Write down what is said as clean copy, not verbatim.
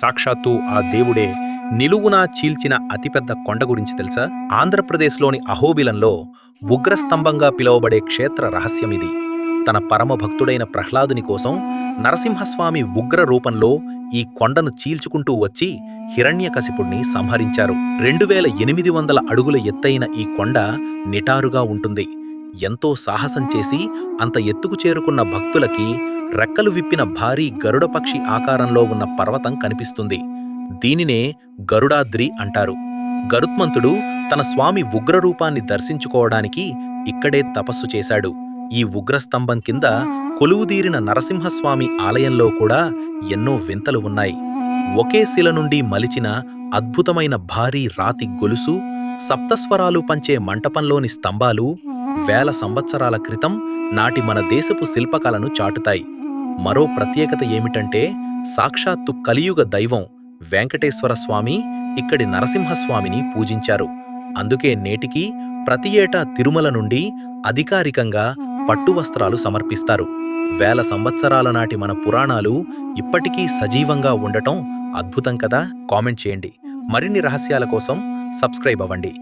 సాక్షాత్తు ఆ దేవుడే నిలువునా చీల్చిన అతిపెద్ద కొండ గురించి తెలుసా? ఆంధ్రప్రదేశ్లోని అహోబిలంలో ఉగ్రస్తంభంగా పిలువబడే క్షేత్ర రహస్యమిది. తన పరమ భక్తుడైన ప్రహ్లాదుని కోసం నరసింహస్వామి ఉగ్ర రూపంలో ఈ కొండను చీల్చుకుంటూ వచ్చి హిరణ్యకశిపుణ్ణి సంహరించారు. 2800 అడుగుల ఎత్తైన ఈ కొండ నిటారుగా ఉంటుంది. ఎంతో సాహసం చేసి అంత ఎత్తుకు చేరుకున్న భక్తులకి రెక్కలు విప్పిన భారీ గరుడపక్షి ఆకారంలో ఉన్న పర్వతం కనిపిస్తుంది. దీనినే గరుడాద్రి అంటారు. గరుత్మంతుడు తన స్వామి ఉగ్రరూపాన్ని దర్శించుకోవడానికి ఇక్కడే తపస్సు చేశాడు. ఈ ఉగ్రస్తంభం కింద కొలువుదీరిన నరసింహస్వామి ఆలయంలో కూడా ఎన్నో వింతలు ఉన్నాయి. ఒకే శిల నుండి మలిచిన అద్భుతమైన భారీ రాతి గొలుసు, సప్తస్వరాలు పంచే మంటపంలోని స్తంభాలు వేల సంవత్సరాల క్రితం నాటి మన దేశపు శిల్పకళను చాటుతాయి. మరో ప్రత్యేకత ఏమిటంటే సాక్షాత్తు కలియుగ దైవం వెంకటేశ్వర స్వామి ఇక్కడి నరసింహస్వామిని పూజించారు. అందుకే నేటికి ప్రతి ఏటా తిరుమల నుండి అధికారికంగా పట్టు వస్త్రాలు సమర్పిస్తారు. వేల సంవత్సరాల నాటి మన పురాణాలు ఇప్పటికీ సజీవంగా ఉండటం అద్భుతం కదా. కామెంట్ చేయండి. మరిన్ని రహస్యాల కోసం సబ్స్క్రైబ్ అవ్వండి.